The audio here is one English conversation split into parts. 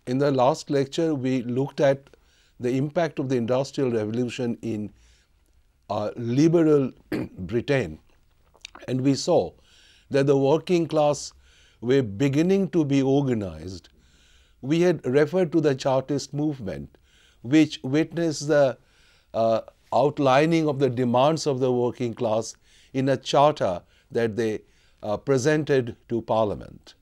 In the last lecture, we looked at the impact of the Industrial Revolution in liberal Britain, and we saw that the working class were beginning to be organized. We had referred to the Chartist movement, which witnessed the outlining of the demands of the working class in a charter that they presented to Parliament.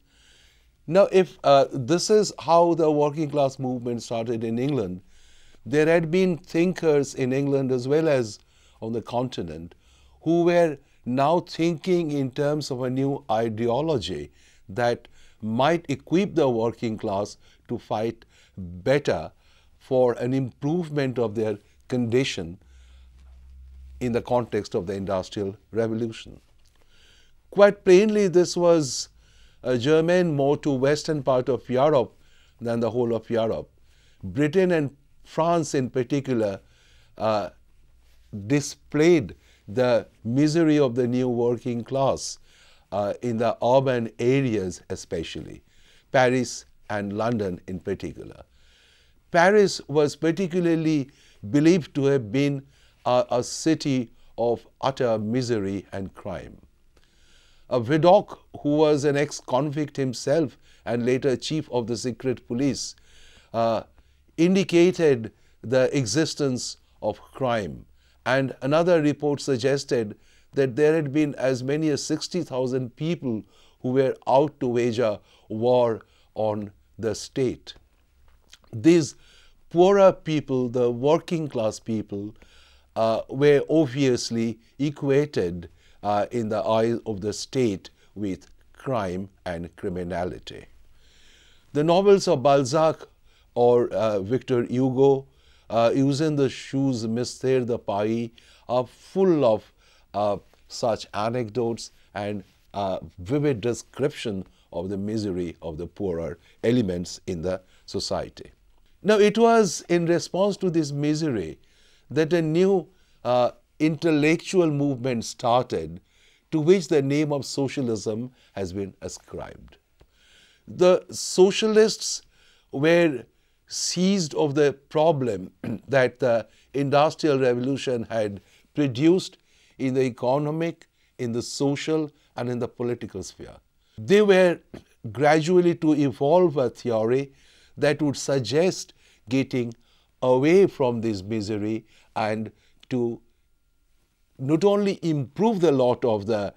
Now, if this is how the working class movement started in England, there had been thinkers in England as well as on the continent who were now thinking in terms of a new ideology that might equip the working class to fight better for an improvement of their condition in the context of the Industrial Revolution. Quite plainly, this was germane more to western part of Europe than the whole of Europe. Britain and France in particular displayed the misery of the new working class in the urban areas especially, Paris and London in particular. Paris was particularly believed to have been a city of utter misery and crime. Vidocq, who was an ex-convict himself and later chief of the secret police, indicated the existence of crime. And another report suggested that there had been as many as 60,000 people who were out to wage a war on the state. These poorer people, the working class people, were obviously equated in the eyes of the state with crime and criminality. The novels of Balzac or Victor Hugo, Using the Shoes, Mystère de Paris, are full of such anecdotes and vivid description of the misery of the poorer elements in the society. Now, it was in response to this misery that a new intellectual movement started, to which the name of socialism has been ascribed. The socialists were seized of the problem that the Industrial Revolution had produced in the economic, in the social, and in the political sphere. They were gradually to evolve a theory that would suggest getting away from this misery and to not only improve the lot of the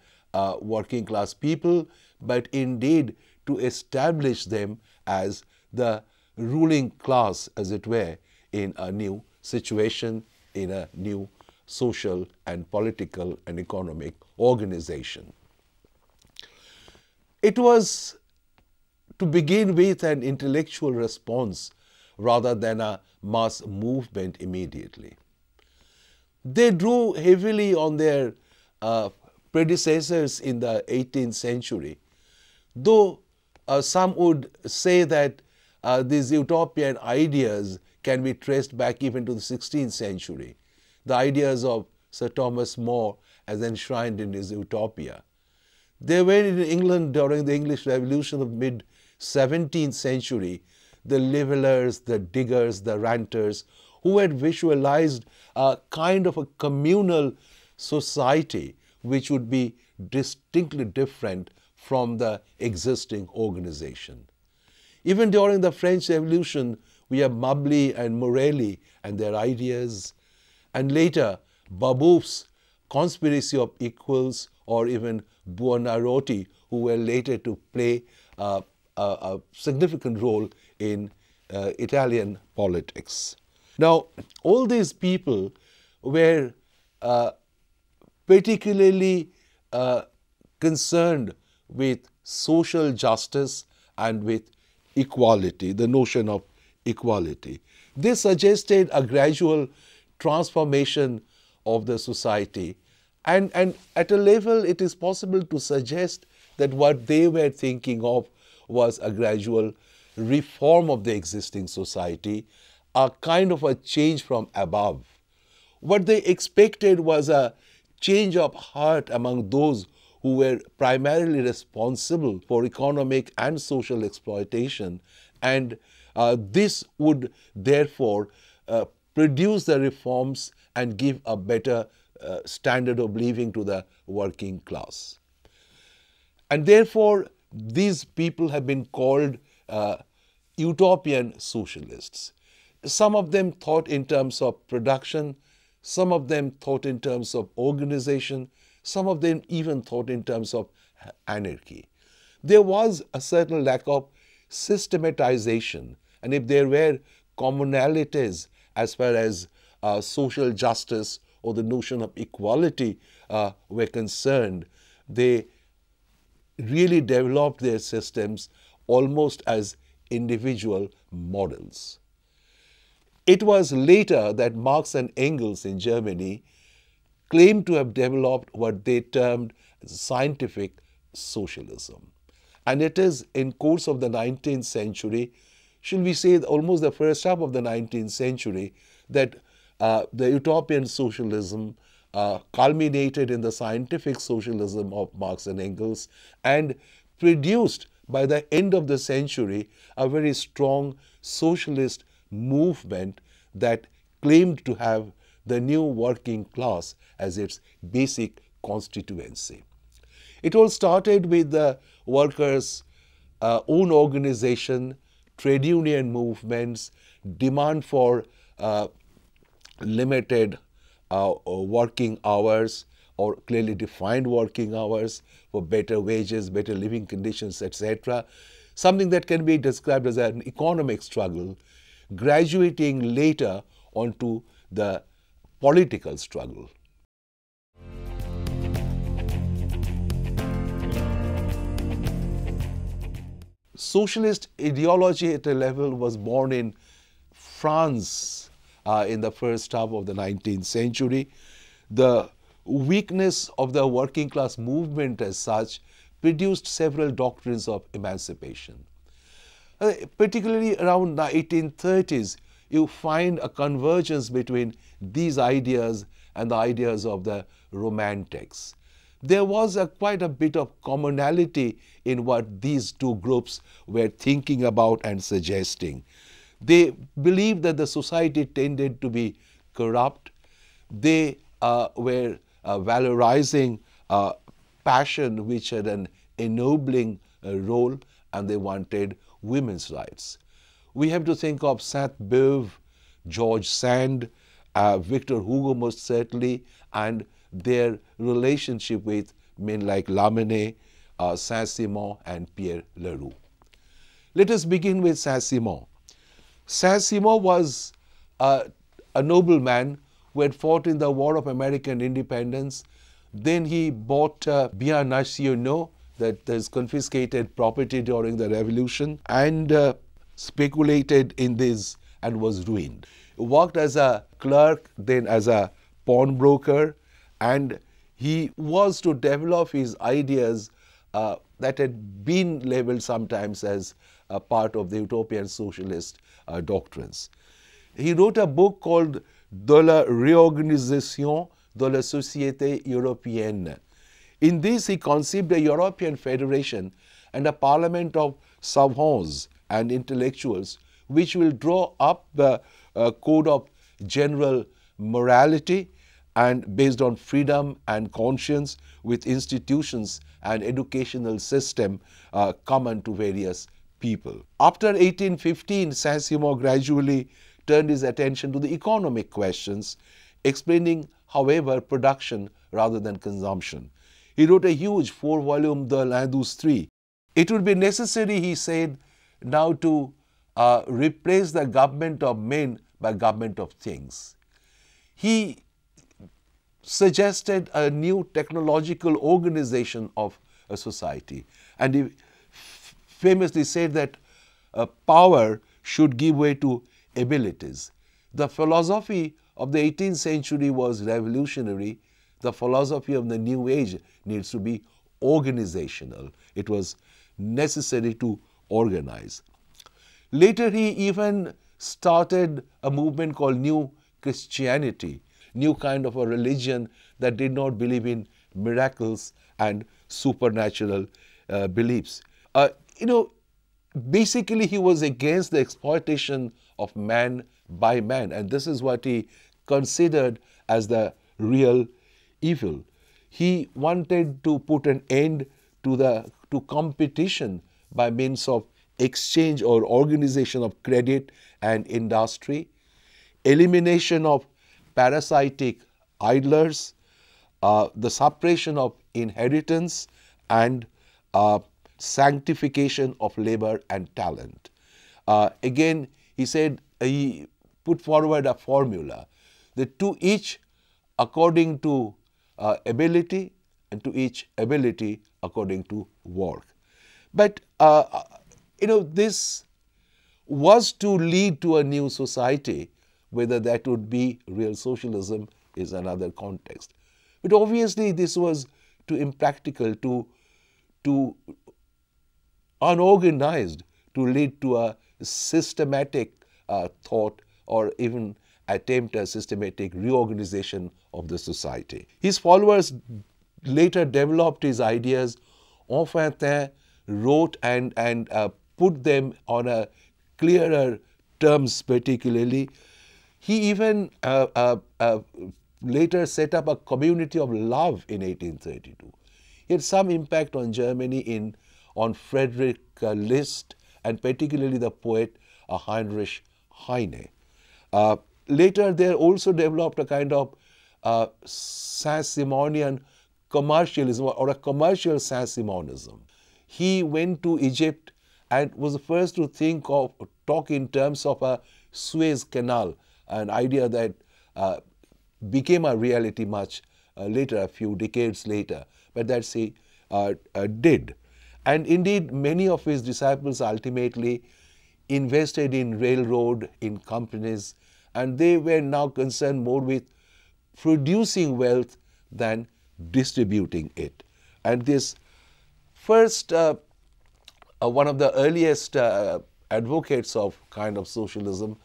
working class people, but indeed to establish them as the ruling class, as it were, in a new situation, in a new social and political and economic organization. It was to begin with an intellectual response rather than a mass movement immediately. They drew heavily on their predecessors in the 18th century, though some would say that these utopian ideas can be traced back even to the 16th century, the ideas of Sir Thomas More as enshrined in his Utopia. They were in England during the English Revolution of mid-17th century, the levelers, the diggers, the ranters, who had visualized a kind of a communal society which would be distinctly different from the existing organization. Even during the French Revolution, we have Mobley and Morelli and their ideas, and later Babeuf's conspiracy of equals, or even Buonarroti, who were later to play a significant role in Italian politics. Now, all these people were particularly concerned with social justice and with equality, the notion of equality. They suggested a gradual transformation of the society, and at a level it is possible to suggest that what they were thinking of was a gradual reform of the existing society, a kind of a change from above. What they expected was a change of heart among those who were primarily responsible for economic and social exploitation, and this would therefore produce the reforms and give a better standard of living to the working class. And therefore, these people have been called Utopian Socialists. Some of them thought in terms of production, some of them thought in terms of organization, some of them even thought in terms of anarchy. There was a certain lack of systematization, and if there were commonalities as far as social justice or the notion of equality were concerned, they really developed their systems almost as individual models. It was later that Marx and Engels in Germany claimed to have developed what they termed scientific socialism. And it is in course of the 19th century, shall we say almost the first half of the 19th century, that the utopian socialism culminated in the scientific socialism of Marx and Engels and produced by the end of the century a very strong socialist movement that claimed to have the new working class as its basic constituency. It all started with the workers' own organization, trade union movements, demand for limited working hours or clearly defined working hours for better wages, better living conditions, etc. Something that can be described as an economic struggle, graduating later onto the political struggle. Socialist ideology at a level was born in France in the first half of the 19th century. The weakness of the working class movement as such produced several doctrines of emancipation. Particularly around the 1830s, you find a convergence between these ideas and the ideas of the Romantics. There was quite a bit of commonality in what these two groups were thinking about and suggesting. They believed that the society tended to be corrupt. They were valorizing passion, which had an ennobling role, and they wanted women's rights. We have to think of Sainte-Beuve, George Sand, Victor Hugo most certainly, and their relationship with men like Lamennais, Saint-Simon, and Pierre Leroux. Let us begin with Saint-Simon. Saint-Simon was a nobleman who had fought in the War of American Independence. Then he bought biens nationaux, that is confiscated property during the Revolution, and speculated in this and was ruined. He worked as a clerk, then as a pawnbroker, and he was to develop his ideas that had been labeled sometimes as a part of the Utopian Socialist doctrines. He wrote a book called De la réorganisation de la société européenne. In this, he conceived a European federation and a parliament of savants and intellectuals, which will draw up the code of general morality and based on freedom and conscience, with institutions and educational system common to various people. After 1815, Saint-Simon gradually turned his attention to the economic questions, explaining, however, production rather than consumption. He wrote a huge 4-volume De l'Industrie. It would be necessary, he said, now to replace the government of men by government of things. He suggested a new technological organization of a society, and he famously said that power should give way to abilities. The philosophy of the 18th century was revolutionary. The philosophy of the new age needs to be organizational. It was necessary to organize. Later, he even started a movement called New Christianity, new kind of a religion that did not believe in miracles and supernatural beliefs. Basically he was against the exploitation of man by man, and this is what he considered as the real evil. He wanted to put an end to competition by means of exchange or organization of credit and industry, elimination of parasitic idlers, the suppression of inheritance, and sanctification of labor and talent. Again, he said, he put forward a formula that to each according to ability, and to each ability according to work. But this was to lead to a new society. Whether that would be real socialism is another context. But obviously this was too impractical, too unorganized to lead to a systematic thought or even attempt a systematic reorganization of the society. His followers later developed his ideas. Enfantin wrote and put them on a clearer terms particularly. He even later set up a community of love in 1832. He had some impact on Germany on Friedrich List and particularly the poet Heinrich Heine. Later there also developed a kind of Saint-Simonian commercialism or a commercial Saint-Simonism. He went to Egypt and was the first to talk in terms of a Suez Canal, an idea that became a reality much later, a few decades later, but that he did. And indeed, many of his disciples ultimately invested in railroad, in companies, and they were now concerned more with producing wealth than distributing it. And this first, one of the earliest advocates of kind of socialism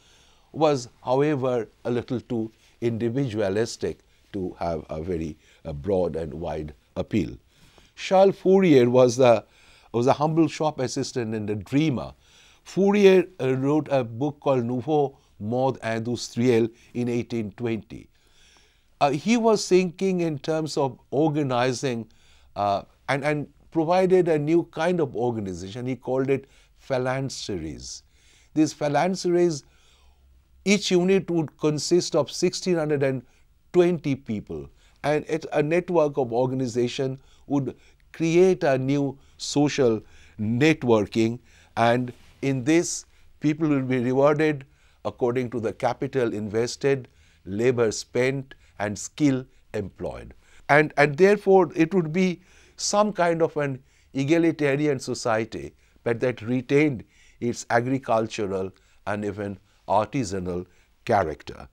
was, however, a little too individualistic to have a very broad and wide appeal. Charles Fourier was a humble shop assistant and a dreamer. Fourier wrote a book called Nouveau Monde Industriel in 1820. He was thinking in terms of organizing and provided a new kind of organization. He called it phalansteries. These phalansteries, each unit would consist of 1,620 people, and a network of organization would create a new social networking, and in this people will be rewarded according to the capital invested, labor spent, and skill employed. And therefore it would be some kind of an egalitarian society, but that retained its agricultural and even artisanal character.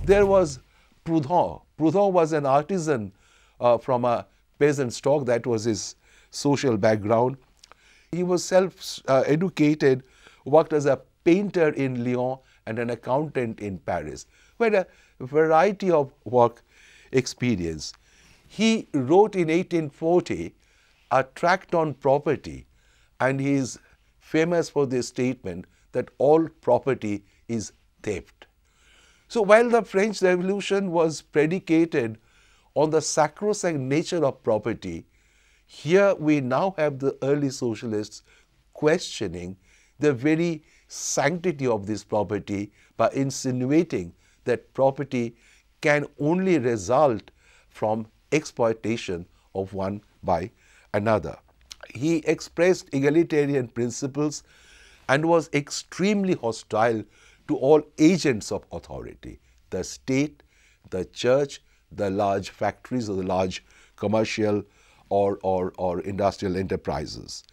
There was Proudhon. Proudhon was an artisan from a peasant stock. That was his social background. He was self-educated, worked as a painter in Lyon and an accountant in Paris, who had a variety of work experience. He wrote in 1840 a tract on property, and he is famous for this statement that all property is theft. So while the French Revolution was predicated on the sacrosanct nature of property, here we now have the early socialists questioning the very sanctity of this property by insinuating that property can only result from exploitation of one by another. He expressed egalitarian principles and was extremely hostile to all agents of authority, the state, the church, the large factories or the large commercial or industrial enterprises.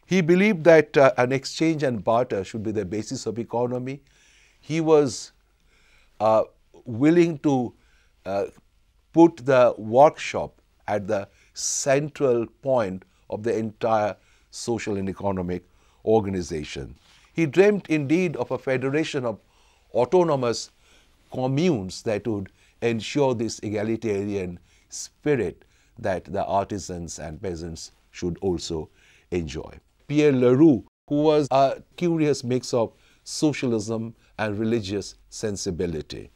He believed that an exchange and barter should be the basis of economy. He was willing to put the workshop at the central point of the entire social and economic organization. He dreamt indeed of a federation of autonomous communes that would ensure this egalitarian spirit that the artisans and peasants should also enjoy. Pierre Leroux, who was a curious mix of socialism and religious sensibility.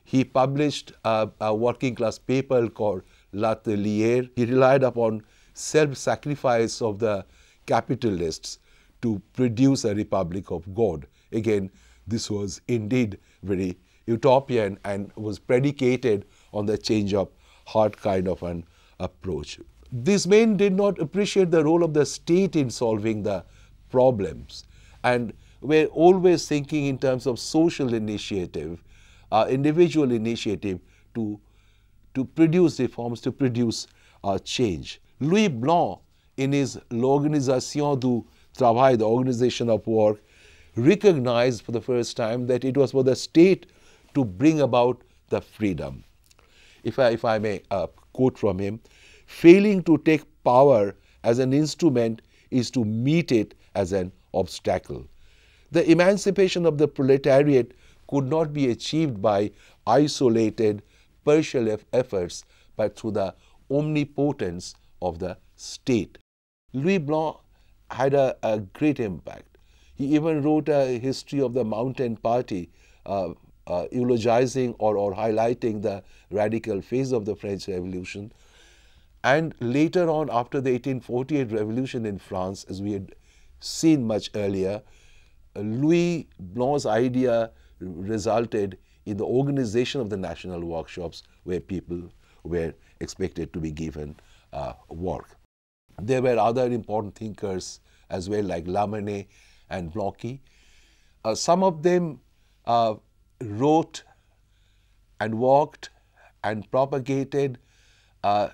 He published a working class paper called L'Atelier. He relied upon self-sacrifice of the capitalists to produce a republic of God. Again, this was indeed very utopian and was predicated on the change of heart kind of an approach. These men did not appreciate the role of the state in solving the problems and were always thinking in terms of social initiative, individual initiative to produce reforms, to produce change. Louis Blanc, in his L'Organisation du Travail, the organization of work, recognized for the first time that it was for the state to bring about the freedom. If I may quote from him, failing to take power as an instrument is to meet it as an obstacle. The emancipation of the proletariat could not be achieved by isolated partial efforts, but through the omnipotence of the state. Louis Blanc had a great impact. He even wrote a history of the Mountain Party, eulogizing or highlighting the radical phase of the French Revolution. And later on, after the 1848 revolution in France, as we had seen much earlier, Louis Blanc's idea resulted in the organization of the national workshops where people were expected to be given work. There were other important thinkers as well, like Lamennais and Blanqui. Some of them wrote and worked and propagated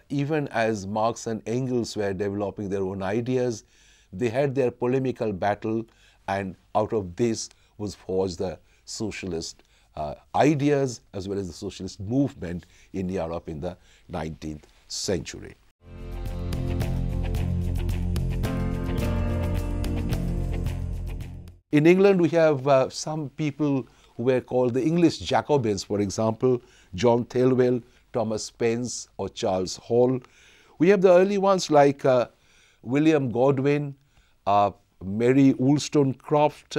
even as Marx and Engels were developing their own ideas. They had their polemical battle, and out of this was forged the socialist ideas as well as the socialist movement in Europe in the 19th century. In England, we have some people who were called the English Jacobins, for example, John Thelwell, Thomas Pence, or Charles Hall. We have the early ones like William Godwin, Mary Wollstonecraft,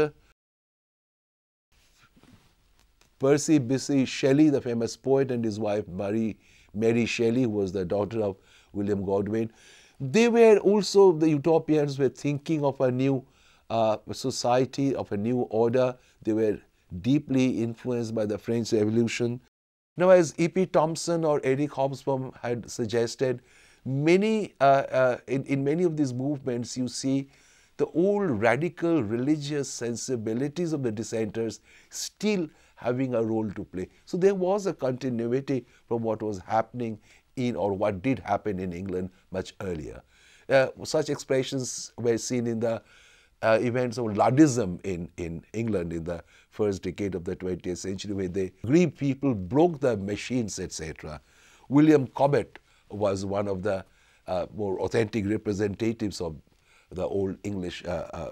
Percy Bysshe Shelley, the famous poet, and his wife Mary Shelley, who was the daughter of William Godwin. They were also, the utopians were thinking of a new society, of a new order. They were deeply influenced by the French Revolution. Now, as E.P. Thompson or Eric Hobsbawm had suggested, in many of these movements you see the old radical religious sensibilities of the dissenters still having a role to play. So there was a continuity from what was happening in, or what did happen in England much earlier. Such expressions were seen in the events of Luddism in England in the first decade of the 20th century, where the Greek people broke the machines, etc. William Cobbett was one of the more authentic representatives of the old English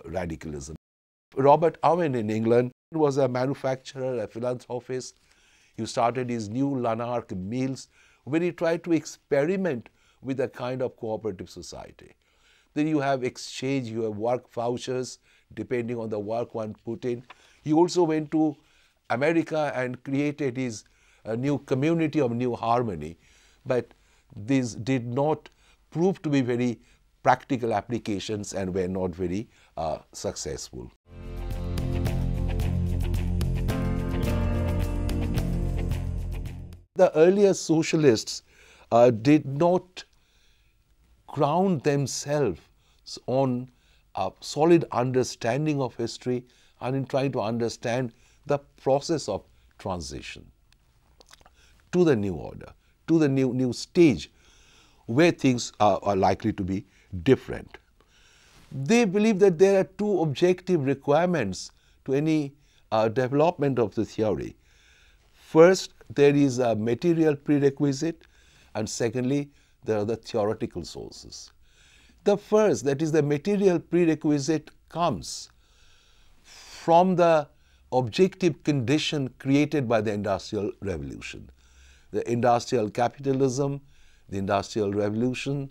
radicalism. Robert Owen in England was a manufacturer, a philanthropist. He started his new Lanark Mills, where he tried to experiment with a kind of cooperative society. Then you have exchange, you have work vouchers, depending on the work one put in. He also went to America and created his new community of New Harmony. But these did not prove to be very practical applications and were not very successful. The earlier socialists did not ground themselves on a solid understanding of history and in trying to understand the process of transition to the new order, to the new stage where things are likely to be different. They believe that there are two objective requirements to any development of the theory. First, there is a material prerequisite, and secondly, there are the theoretical sources. The first, that is the material prerequisite, comes from the objective condition created by the Industrial Revolution. The industrial capitalism, the Industrial Revolution,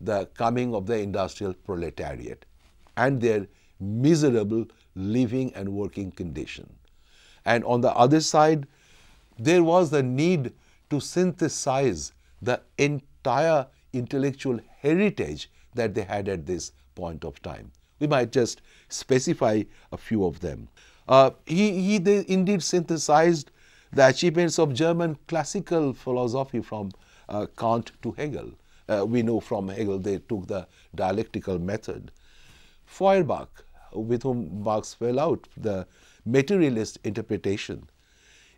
the coming of the industrial proletariat, and their miserable living and working condition. And on the other side, there was the need to synthesize the entire intellectual heritage that they had at this point of time. We might just specify a few of them. They indeed synthesized the achievements of German classical philosophy from Kant to Hegel. We know from Hegel they took the dialectical method. Feuerbach, with whom Marx fell out, the materialist interpretation.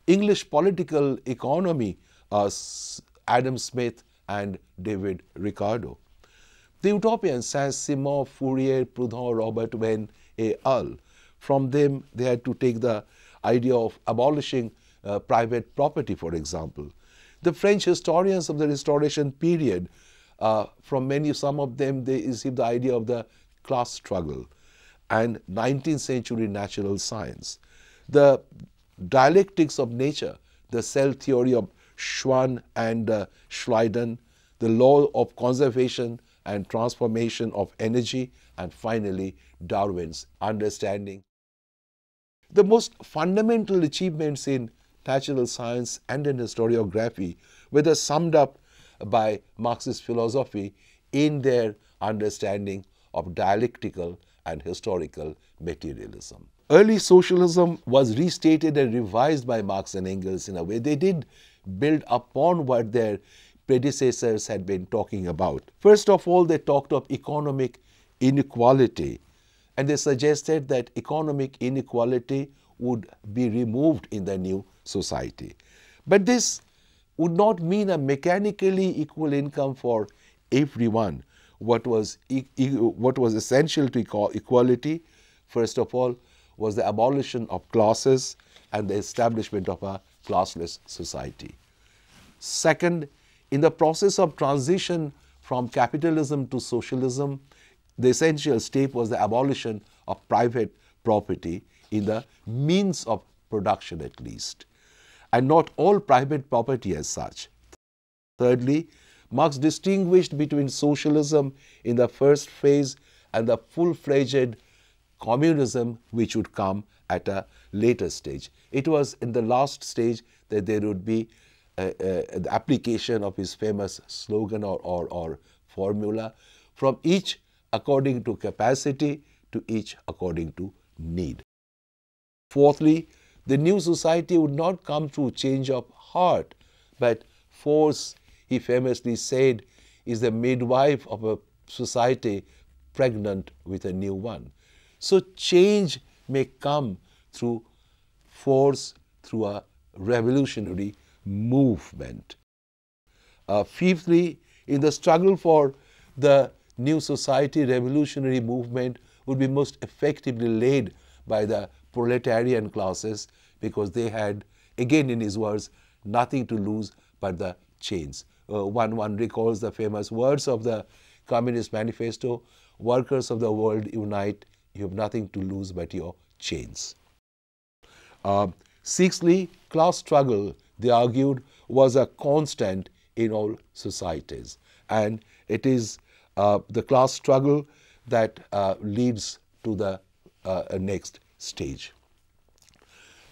English political economy, Adam Smith and David Ricardo. The Utopians, Saint-Simon, Fourier, Proudhon, Robert Venn et al. From them, they had to take the idea of abolishing private property, for example. The French historians of the Restoration period, some of them, they received the idea of the class struggle, and 19th century natural science. The dialectics of nature, the cell theory of Schwann and Schleiden, the law of conservation and transformation of energy, and finally Darwin's understanding. The most fundamental achievements in natural science and in historiography were summed up by Marxist philosophy in their understanding of dialectical and historical materialism. Early socialism was restated and revised by Marx and Engels in a way. They did build upon what their predecessors had been talking about. First of all, they talked of economic inequality, and they suggested that economic inequality would be removed in the new society. But this would not mean a mechanically equal income for everyone. What was essential to equality, first of all, was the abolition of classes and the establishment of a classless society. Second, in the process of transition from capitalism to socialism, the essential step was the abolition of private property in the means of production at least, and not all private property as such. Thirdly, Marx distinguished between socialism in the first phase and the full-fledged communism which would come at a later stage. It was in the last stage that there would be the application of his famous slogan or formula, from each according to capacity to each according to need. Fourthly, the new society would not come through change of heart, but force, he famously said, is the midwife of a society pregnant with a new one. So change may come through force, through a revolutionary movement. Fifthly, in the struggle for the new society, revolutionary movement would be most effectively led by the proletarian classes, because they had, again in his words, nothing to lose but the chains. One recalls the famous words of the Communist Manifesto: "Workers of the world, unite, you have nothing to lose but your chains." Sixthly, class struggle, they argued, was a constant in all societies, and it is the class struggle that leads to the next stage.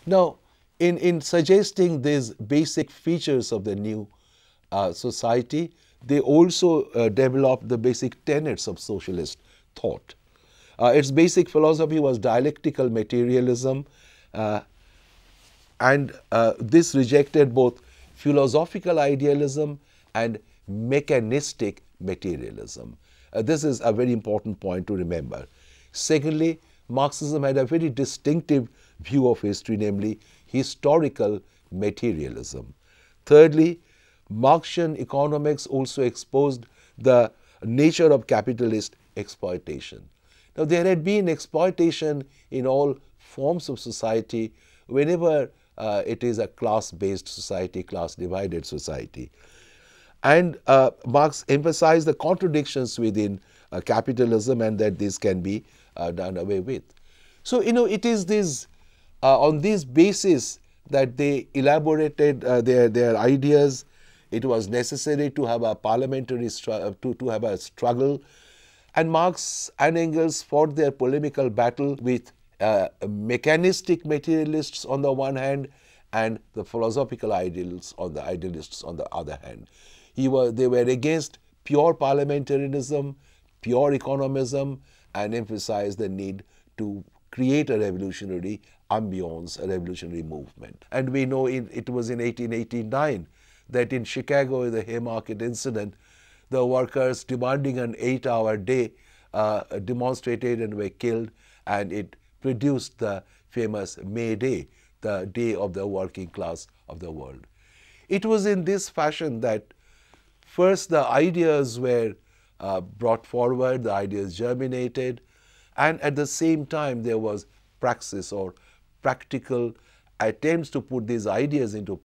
Now, in suggesting these basic features of the new society, they also developed the basic tenets of socialist thought. Its basic philosophy was dialectical materialism, and this rejected both philosophical idealism and mechanistic materialism. This is a very important point to remember. Secondly, Marxism had a very distinctive view of history, namely historical materialism. Thirdly, Marxian economics also exposed the nature of capitalist exploitation. Now, there had been exploitation in all forms of society whenever it is a class-based society, class-divided society. And Marx emphasized the contradictions within capitalism and that this can be done away with. So, it is this On this basis that they elaborated their ideas, it was necessary to have a parliamentary to have a struggle, and Marx and Engels fought their polemical battle with mechanistic materialists on the one hand and the philosophical idealists on the other hand. They were against pure parliamentarism, pure economism, and emphasized the need to create a revolutionary ambience, a revolutionary movement. And we know it was in 1889 that in Chicago, in the Haymarket incident, the workers demanding an 8-hour day demonstrated and were killed, and it produced the famous May Day, the day of the working class of the world. It was in this fashion that first the ideas were brought forward, the ideas germinated, and at the same time there was praxis or practical attempts to put these ideas into